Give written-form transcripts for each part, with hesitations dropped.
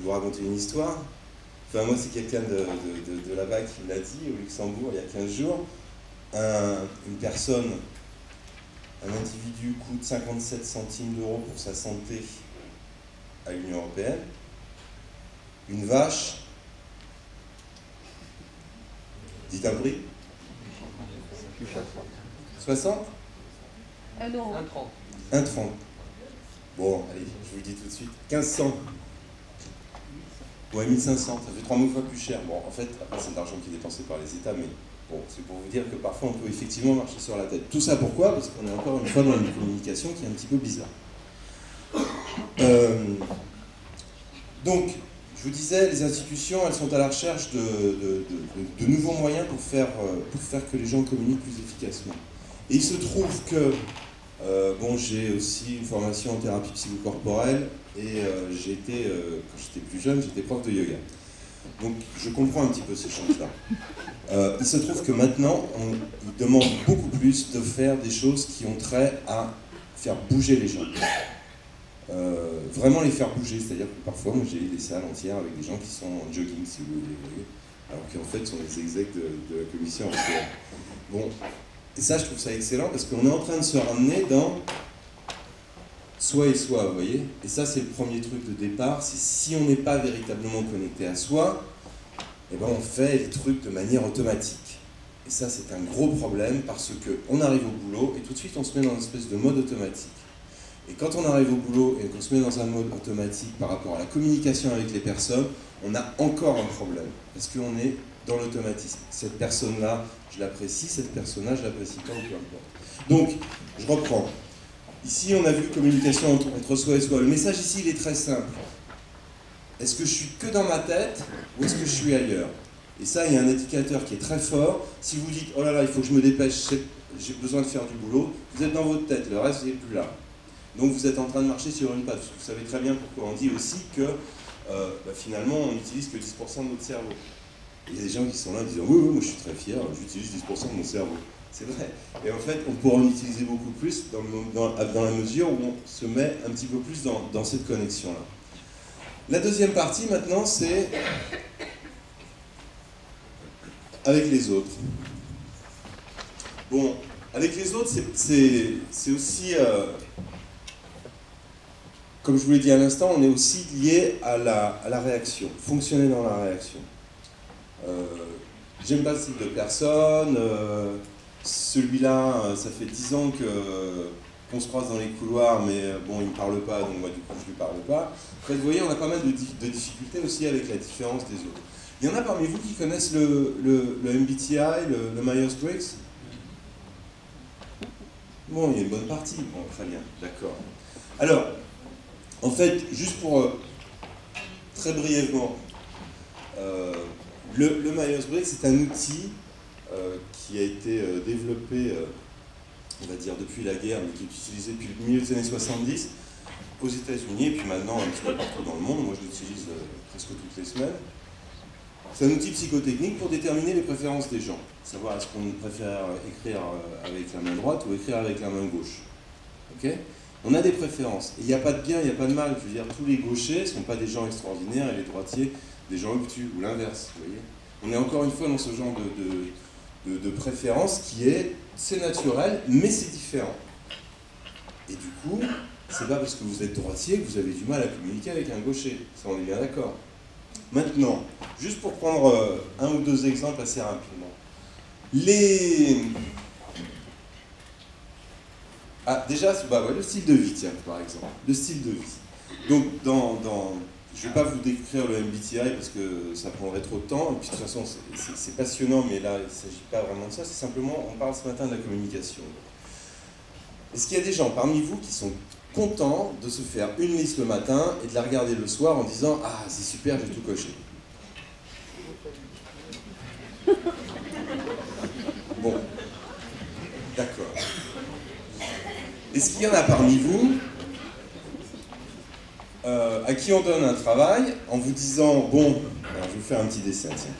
vous raconter une histoire. Enfin, moi, c'est quelqu'un de là-bas qui me l'a dit, au Luxembourg, il y a 15 jours. Une personne, un individu coûte 57 centimes d'euros pour sa santé à l'Union européenne. Une vache, dites un prix. 60 1 euro. 1,30. Bon, allez, je vous le dis tout de suite. 1500. Ouais, 1500, ça fait 3 fois plus cher. Bon, en fait, après, c'est de l'argent qui est dépensé par les États, mais bon, c'est pour vous dire que parfois, on peut effectivement marcher sur la tête. Tout ça pourquoi? Parce qu'on est encore une fois dans une communication qui est un petit peu bizarre. Donc, je vous disais, les institutions, elles sont à la recherche de nouveaux moyens pour faire que les gens communiquent plus efficacement. Et il se trouve que, bon, j'ai aussi une formation en thérapie psychocorporelle et quand j'étais plus jeune, j'étais prof de yoga. Donc, je comprends un petit peu ces choses-là. Il se trouve que maintenant, ils demandent beaucoup plus de faire des choses qui ont trait à faire bouger les gens. Vraiment les faire bouger, c'est-à-dire que parfois, moi, j'ai des salles entières avec des gens qui sont en jogging, si vous voulez, alors qu'en fait, sont les execs de la Commission européenne. Bon, et ça, je trouve ça excellent, parce qu'on est en train de se ramener dans soi et soi, vous voyez. Et ça, c'est le premier truc de départ, c'est si on n'est pas véritablement connecté à soi, eh ben, on fait les trucs de manière automatique. Et ça, c'est un gros problème, parce qu'on arrive au boulot, et tout de suite, on se met dans une espèce de mode automatique. Et quand on arrive au boulot et qu'on se met dans un mode automatique par rapport à la communication avec les personnes, on a encore un problème, parce qu'on est dans l'automatisme. Cette personne-là, je l'apprécie, cette personne-là, je l'apprécie pas, ou peu importe. Donc, je reprends. Ici, on a vu communication entre soi et soi. Le message ici, il est très simple. Est-ce que je suis que dans ma tête, ou est-ce que je suis ailleurs? Et ça, il y a un indicateur qui est très fort. Si vous dites, oh là là, il faut que je me dépêche, j'ai besoin de faire du boulot, vous êtes dans votre tête, le reste, il n'est plus là. Donc vous êtes en train de marcher sur une patte. Vous savez très bien pourquoi on dit aussi que finalement on n'utilise que 10% de notre cerveau. Il y a des gens qui sont là en disant oui, moi je suis très fier, j'utilise 10% de mon cerveau. C'est vrai. Et en fait, on pourra en utiliser beaucoup plus dans la mesure où on se met un petit peu plus dans cette connexion-là. La deuxième partie maintenant, c'est avec les autres. Bon, avec les autres, c'est aussi... comme je vous l'ai dit à l'instant, on est aussi lié à la réaction, fonctionner dans la réaction. J'aime pas ce type de personne, celui-là, ça fait 10 ans qu'on se croise dans les couloirs, mais bon, il ne me parle pas, donc moi du coup je ne lui parle pas. En fait, vous voyez, on a pas mal de difficultés aussi avec la différence des autres. Il y en a parmi vous qui connaissent le MBTI, le Myers-Briggs? Bon, il y a une bonne partie, bon, très bien, d'accord. Alors, en fait, juste pour très brièvement, le Myers-Briggs, c'est un outil qui a été développé, on va dire, depuis la guerre, mais qui est utilisé depuis le milieu des années 70 aux États-Unis, et puis maintenant un petit peu partout dans le monde. Moi, je l'utilise presque toutes les semaines. C'est un outil psychotechnique pour déterminer les préférences des gens. Savoir est-ce qu'on préfère écrire avec la main droite ou écrire avec la main gauche. Ok ? On a des préférences. Et il n'y a pas de bien, il n'y a pas de mal. Je veux dire, tous les gauchers ne sont pas des gens extraordinaires et les droitiers des gens obtus, ou l'inverse. Vous voyez ? On est encore une fois dans ce genre de préférence qui est, c'est naturel, mais c'est différent. Et du coup, c'est pas parce que vous êtes droitier que vous avez du mal à communiquer avec un gaucher. Ça, on est bien d'accord. Maintenant, juste pour prendre un ou deux exemples assez rapidement. Déjà, le style de vie, tiens, par exemple. Le style de vie. Donc, je ne vais pas vous décrire le MBTI parce que ça prendrait trop de temps. Et puis, de toute façon, c'est passionnant, mais là, il ne s'agit pas vraiment de ça. C'est simplement, on parle ce matin de la communication. Est-ce qu'il y a des gens parmi vous qui sont contents de se faire une liste le matin et de la regarder le soir en disant « Ah, c'est super, j'ai tout coché ». Bon, d'accord. Est-ce qu'il y en a parmi vous à qui on donne un travail en vous disant « Bon, alors je vais vous faire un petit dessin, tiens.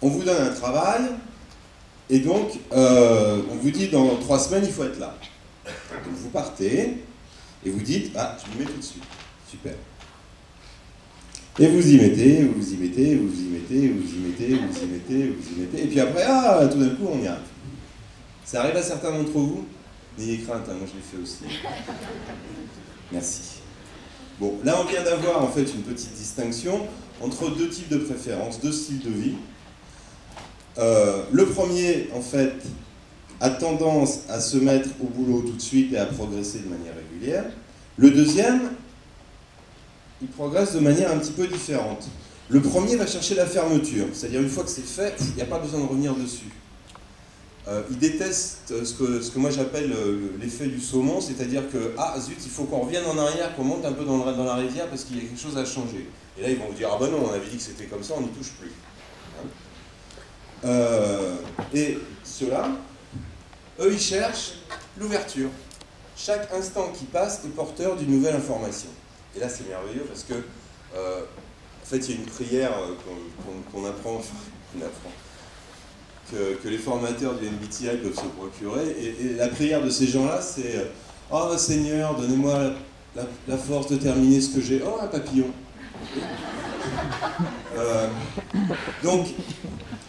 On vous donne un travail, et donc on vous dit dans 3 semaines, il faut être là. Donc vous partez et vous dites, ah, je m'y mets tout de suite. Super. Et vous y mettez, vous y mettez, vous y mettez, vous y mettez, vous y mettez, vous y mettez. Et puis après, ah, tout d'un coup, on y arrive. Ça arrive à certains d'entre vous? N'ayez crainte, hein, moi je l'ai fait aussi. Merci. Bon, là on vient d'avoir en fait une petite distinction entre deux types de préférences, deux styles de vie. Le premier, en fait, a tendance à se mettre au boulot tout de suite et à progresser de manière régulière. Le deuxième, il progresse de manière un petit peu différente. Le premier va chercher la fermeture, c'est-à-dire une fois que c'est fait, il n'y a pas besoin de revenir dessus. Il déteste ce que moi j'appelle l'effet du saumon, c'est-à-dire que, ah zut, il faut qu'on revienne en arrière, qu'on monte un peu dans la rivière parce qu'il y a quelque chose à changer. Et là ils vont vous dire, ah ben non, on avait dit que c'était comme ça, on n'y touche plus. Et ceux-là, eux ils cherchent l'ouverture. Chaque instant qui passe est porteur d'une nouvelle information. Et là c'est merveilleux parce que, en fait il y a une prière qu'on apprend, que les formateurs du MBTI peuvent se procurer. Et la prière de ces gens-là, c'est « Oh Seigneur, donnez-moi la force de terminer ce que j'ai. » Oh, un papillon. Donc,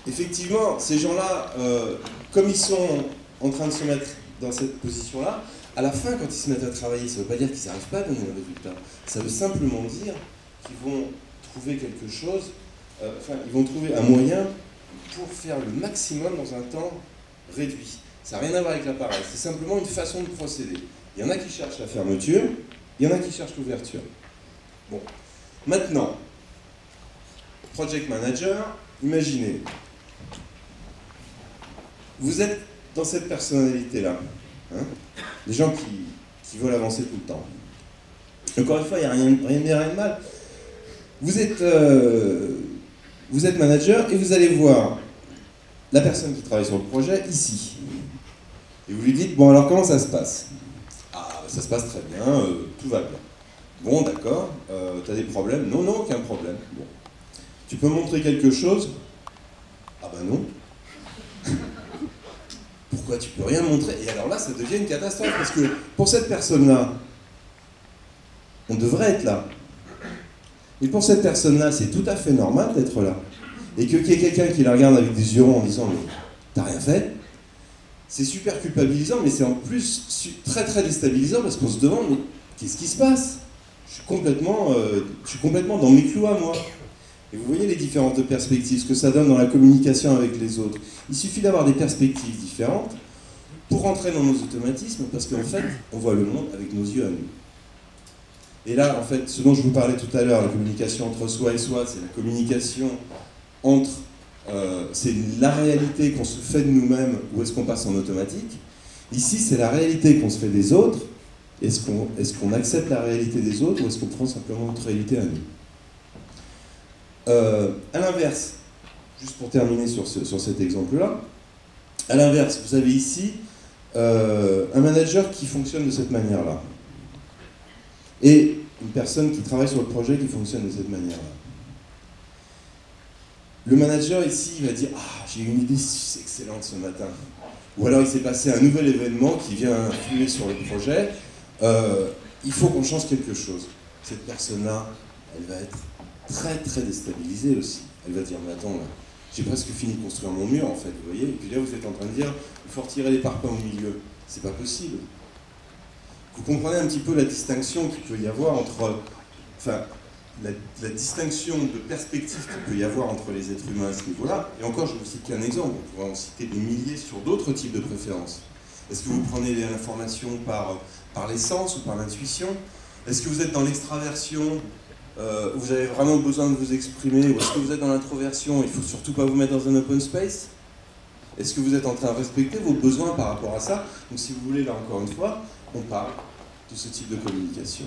effectivement, ces gens-là, comme ils sont en train de se mettre dans cette position-là, à la fin, quand ils se mettent à travailler, ça ne veut pas dire qu'ils n'arrivent pas à donner le résultat. Ça veut simplement dire qu'ils vont trouver quelque chose, ils vont trouver un moyen pour faire le maximum dans un temps réduit. Ça n'a rien à voir avec l'appareil, c'est simplement une façon de procéder. Il y en a qui cherchent la fermeture, il y en a qui cherchent l'ouverture. Bon, maintenant, Project Manager, imaginez, vous êtes dans cette personnalité-là, hein, des gens qui veulent avancer tout le temps. Encore une fois, il n'y a rien de mal. Vous êtes manager et vous allez voir la personne qui travaille sur le projet ici. Et vous lui dites, bon alors comment ça se passe? Ah, ça se passe très bien, tout va bien. Bon, d'accord, t'as des problèmes? Non, non, aucun problème. Bon. Tu peux montrer quelque chose? Ah ben non. Pourquoi tu peux rien montrer? Et alors là, ça devient une catastrophe, parce que pour cette personne-là, on devrait être là. Et pour cette personne-là, c'est tout à fait normal d'être là. Et qu'il y ait quelqu'un qui la regarde avec des yeux ronds en disant « mais t'as rien fait ?» C'est super culpabilisant, mais c'est en plus très très déstabilisant parce qu'on se demande « mais qu'est-ce qui se passe ? Je suis complètement dans mes clous à moi. » Et vous voyez les différentes perspectives, ce que ça donne dans la communication avec les autres. Il suffit d'avoir des perspectives différentes pour rentrer dans nos automatismes parce qu'en fait, on voit le monde avec nos yeux à nous. Et là, en fait, ce dont je vous parlais tout à l'heure, la communication entre soi et soi, c'est la communication entre... c'est la réalité qu'on se fait de nous-mêmes ou est-ce qu'on passe en automatique. Ici, c'est la réalité qu'on se fait des autres. Est-ce qu'on accepte la réalité des autres ou est-ce qu'on prend simplement notre réalité à nous? À l'inverse, juste pour terminer sur cet exemple-là, à l'inverse, vous avez ici un manager qui fonctionne de cette manière-là. Et une personne qui travaille sur le projet qui fonctionne de cette manière-là. Le manager ici, il va dire « Ah, j'ai une idée excellente ce matin. » Ou alors il s'est passé un nouvel événement qui vient influer sur le projet. Il faut qu'on change quelque chose. Cette personne-là, elle va être très très déstabilisée aussi. Elle va dire « Mais attends, là, j'ai presque fini de construire mon mur en fait, vous voyez. Et puis là, vous êtes en train de dire « Il faut retirer les parpaings au milieu. » C'est pas possible. Vous comprenez un petit peu la distinction qu'il peut y avoir entre... Enfin, la distinction de perspective qu'il peut y avoir entre les êtres humains à ce niveau-là. Et encore, je ne vous cite qu'un exemple. On pourrait en citer des milliers sur d'autres types de préférences. Est-ce que vous prenez l'information par les sens ou par l'intuition? Est-ce que vous êtes dans l'extraversion? Vous avez vraiment besoin de vous exprimer? Ou est-ce que vous êtes dans l'introversion? Il ne faut surtout pas vous mettre dans un open space? Est-ce que vous êtes en train de respecter vos besoins par rapport à ça? Donc si vous voulez, là encore une fois, on parle de ce type de communication.